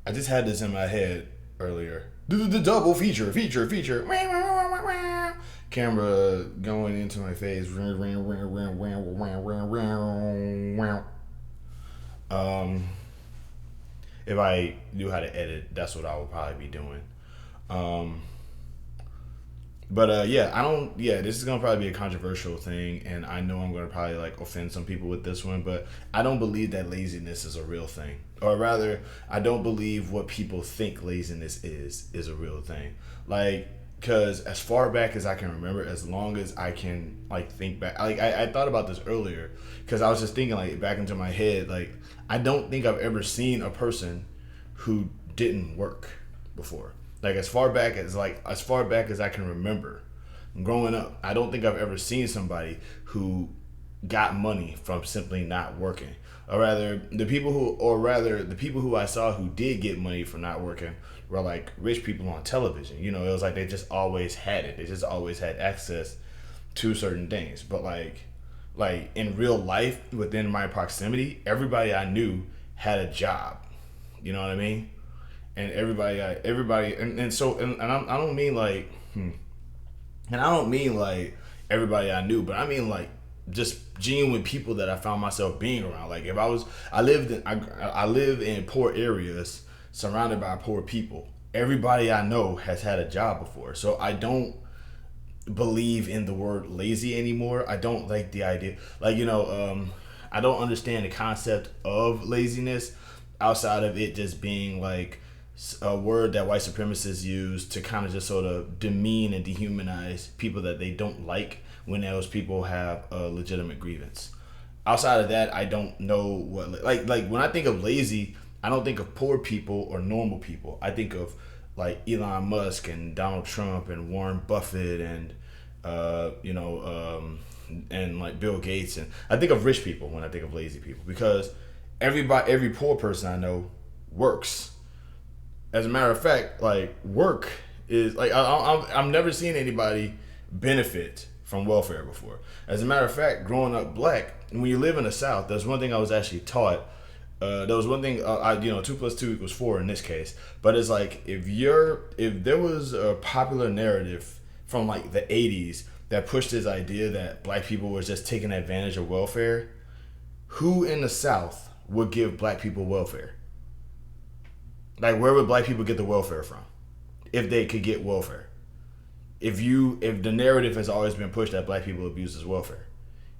I just had this in my head earlier. The double feature. Camera going into my face. Um, if I knew how to edit, that's what I would probably be doing. Um, but yeah, I don't. Yeah, this is gonna probably be a controversial thing, and I know I'm gonna probably like offend some people with this one. But I don't believe that laziness is a real thing, or rather, I don't believe what people think laziness is a real thing. Like, because as far back as I can remember, as long as I can like think back, like I thought about this earlier, because I was just thinking like back into my head, like I don't think I've ever seen a person who didn't work before. Like as far back as I can remember, growing up, I don't think I've ever seen somebody who got money from simply not working. The people who I saw who did get money from not working were like rich people on television. You know, it was like they just always had it. They just always had access to certain things. But like in real life, within my proximity, everybody I knew had a job. You know what I mean? And everybody, I don't mean like, and I don't mean like everybody I knew, but I mean like just genuine people that I found myself being around. Like if I was, I live in poor areas surrounded by poor people. Everybody I know has had a job before, so I don't believe in the word lazy anymore. I don't like the idea, like I don't understand the concept of laziness outside of it just being like a word that white supremacists use to kind of just sort of demean and dehumanize people that they don't like when those people have a legitimate grievance. Outside of that, I don't know what like when I think of lazy, I don't think of poor people or normal people. I think of like Elon Musk and Donald Trump and Warren Buffett and uh, you know and like Bill Gates, and I think of rich people when I think of lazy people because every poor person I know works. As a matter of fact, like work is like I've never seen anybody benefit from welfare before. As a matter of fact, growing up black, when you live in the South, there's one thing I was actually taught. There was one thing, 2 plus 2 equals 4 in this case. But it's like if there was a popular narrative from like the '80s that pushed this idea that black people was just taking advantage of welfare, who in the South would give black people welfare? Like, where would black people get the welfare from if they could get welfare? If the narrative has always been pushed that black people abuses welfare,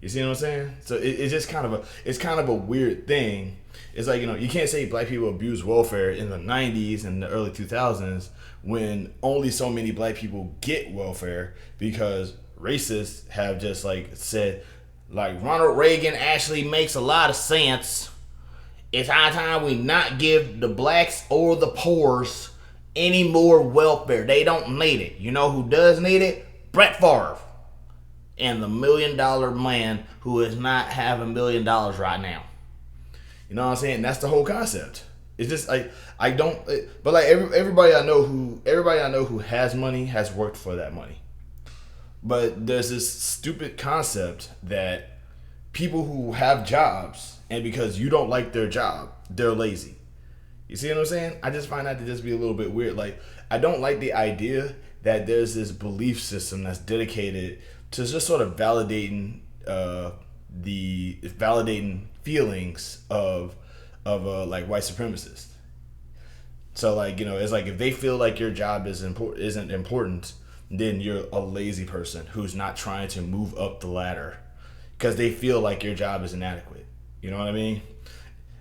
you see what I'm saying? So it's just kind of a weird thing. It's like you can't say black people abuse welfare in the '90s and the early 2000s when only so many black people get welfare because racists have just like said like Ronald Reagan actually makes a lot of sense. It's high time we not give the blacks or the poors any more welfare. They don't need it. You know who does need it? Brett Favre. And the $1 million man who is not having $1 million right now. You know what I'm saying? That's the whole concept. It's just like I don't, but like everybody I know who has money has worked for that money. But there's this stupid concept that people who have jobs and because you don't like their job, they're lazy. You see what I'm saying? I just find that to just be a little bit weird. Like, I don't like the idea that there's this belief system that's dedicated to just sort of validating feelings of like white supremacists. So like it's like if they feel like your job isn't important, then you're a lazy person who's not trying to move up the ladder because they feel like your job is inadequate. You know what I mean?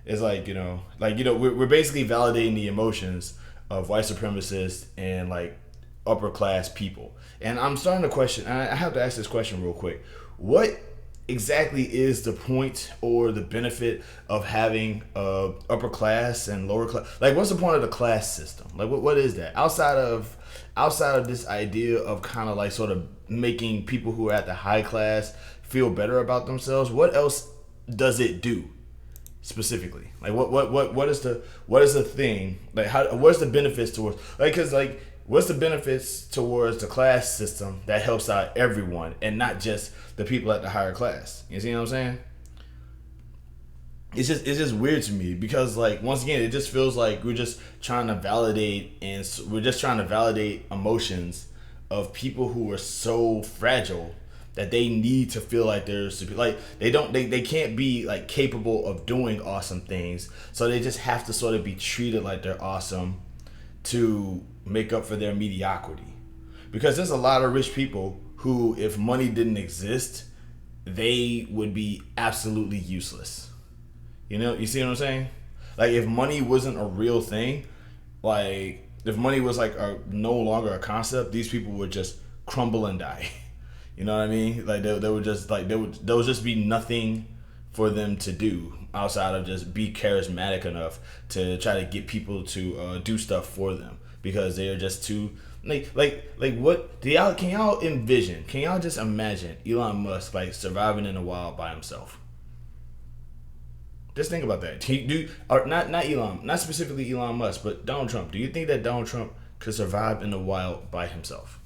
It's like we're basically validating the emotions of white supremacists and like upper class people. And I'm starting to question. And I have to ask this question real quick. What exactly is the point or the benefit of having upper class and lower class? Like, what's the point of the class system? Like, what is that outside of this idea of kind of like sort of making people who are at the high class feel better about themselves? What else does it do specifically? Like, what is the thing? Like, what's the benefits towards like because like what's the benefits towards the class system that helps out everyone and not just the people at the higher class? You see what I'm saying? it's just weird to me because like once again it just feels like we're just trying to validate we're just trying to validate emotions of people who are so fragile that they need to feel like they're like they can't be like capable of doing awesome things, so they just have to sort of be treated like they're awesome to make up for their mediocrity. Because there's a lot of rich people who, if money didn't exist, they would be absolutely useless. You know, you see what I'm saying? Like if money wasn't a real thing, like if money was like no longer a concept, these people would just crumble and die. You know what I mean? Like they would just like there would just be nothing for them to do outside of just be charismatic enough to try to get people to do stuff for them because they are just too like what do y'all can y'all envision? Can y'all just imagine Elon Musk like surviving in the wild by himself? Just think about that. Or not Elon, not specifically Elon Musk, but Donald Trump. Do you think that Donald Trump could survive in the wild by himself?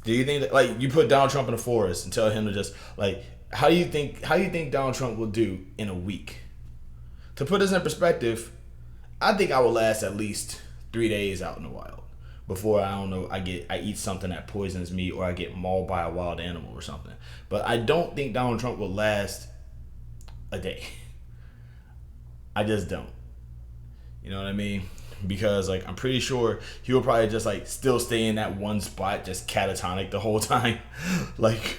Do you think that like you put Donald Trump in the forest and tell him to just like how do you think Donald Trump will do in a week? To put this in perspective, I think I will last at least 3 days out in the wild before I don't know I eat something that poisons me or I get mauled by a wild animal or something. But I don't think Donald Trump will last a day. I just don't. You know what I mean? Because like I'm pretty sure he will probably just like still stay in that one spot, just catatonic the whole time. like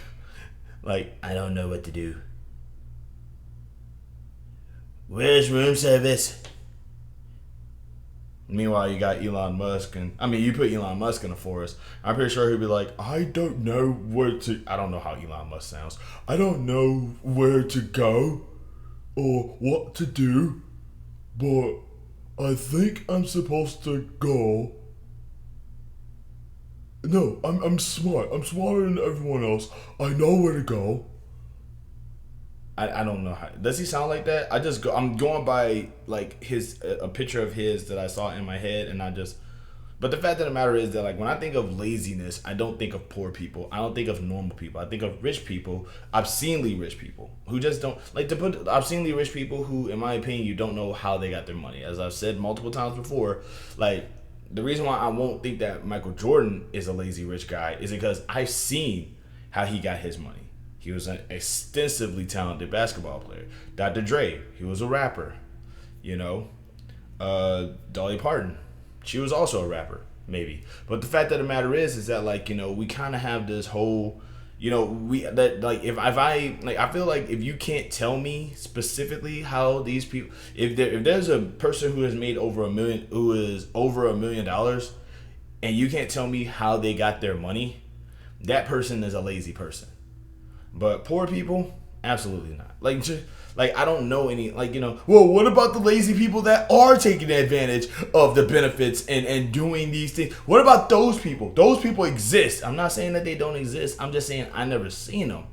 I don't know what to do. Where's room service? Meanwhile, you got Elon Musk, and I mean, you put Elon Musk in the forest. I'm pretty sure he'd be like, I don't know where to. I don't know how Elon Musk sounds. I don't know where to go or what to do, but I think I'm supposed to go. No, I'm smart. I'm smarter than everyone else. I know where to go. I don't know how. Does he sound like that? I'm going by like a picture of his that I saw in my head, and I just. But the fact of the matter is that like when I think of laziness, I don't think of poor people. I don't think of normal people. I think of rich people, obscenely rich people who just don't like to put obscenely rich people who, in my opinion, you don't know how they got their money. As I've said multiple times before, like the reason why I won't think that Michael Jordan is a lazy rich guy is because I've seen how he got his money. He was an extensively talented basketball player. Dr. Dre, he was a rapper. You know, Dolly Parton, she was also a rapper, maybe. But the fact of the matter is that like you know we kind of have this whole, you know, we that like if I like I feel like if you can't tell me specifically how these people, if there's a person who has made over $1 million, who is over $1 million, and you can't tell me how they got their money, that person is a lazy person. But poor people, absolutely not. Like I don't know any like you know. Well, what about the lazy people that are taking advantage of the benefits and doing these things? What about those people? Those people exist. I'm not saying that they don't exist. I'm just saying I never seen them.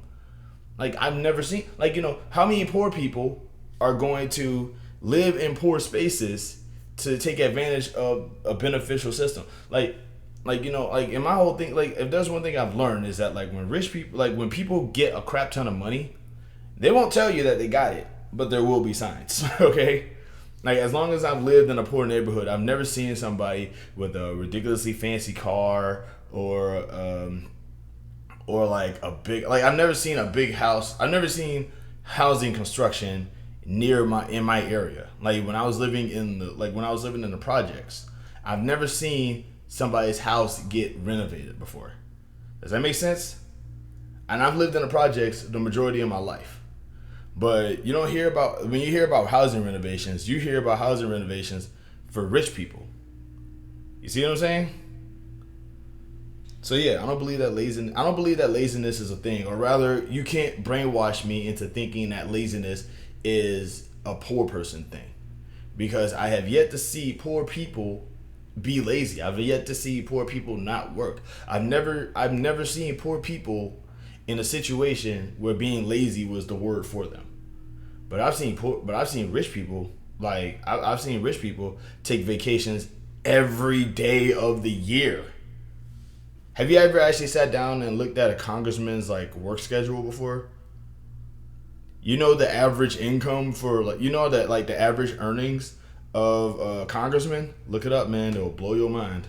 Like I've never seen like you know how many poor people are going to live in poor spaces to take advantage of a beneficial system. Like you know like in my whole thing like if there's one thing I've learned is that like when rich people like when people get a crap ton of money, they won't tell you that they got it, but there will be signs. Okay, like as long as I've lived in a poor neighborhood, I've never seen somebody with a ridiculously fancy car or like a big like I've never seen a big house. I've never seen housing construction in my area. Like when I was living in the projects, I've never seen somebody's house get renovated before. Does that make sense? And I've lived in the projects the majority of my life. But you don't hear about when you hear about housing renovations, you hear about housing renovations for rich people. You see what I'm saying? So yeah, I don't believe that laziness is a thing, or rather, you can't brainwash me into thinking that laziness is a poor person thing, because I have yet to see poor people be lazy. I've yet to see poor people not work. I've never seen poor people in a situation where being lazy was the word for them. But I've seen rich people I've seen rich people take vacations every day of the year. Have you ever actually sat down and looked at a congressman's like work schedule before? You know the average income for like you know that like the average earnings of congressmen. Look it up, man. It'll blow your mind.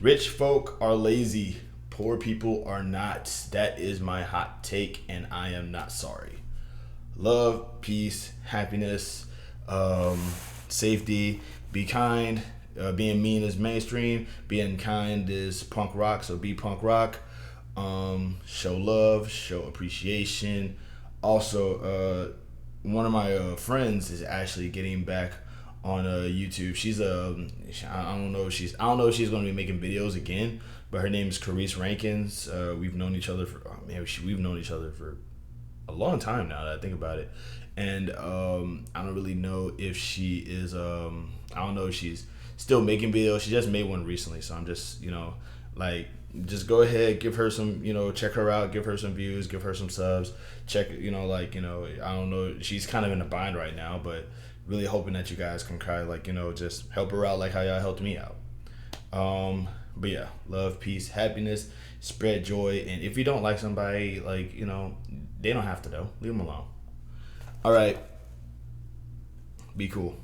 Rich folk are lazy. Poor people are not. That is my hot take, and I am not sorry. Love, peace, happiness, um, safety. Be kind. Being mean is mainstream. Being kind is punk rock. So be punk rock. Show love. Show appreciation. Also, one of my friends is actually getting back on YouTube. She's I don't know if she's going to be making videos again, but her name is Carice Rankins. We've known each other for we've known each other for a long time now that I think about it, and I don't really know if she is I don't know if she's still making videos. She just made one recently, so I'm just like just go ahead, give her some check her out, give her some views, give her some subs, check I don't know, she's kind of in a bind right now, but really hoping that you guys can kind of just help her out like how y'all helped me out. But yeah, love, peace, happiness, spread joy, and if you don't like somebody, they don't have to though. Leave them alone. All right, be cool.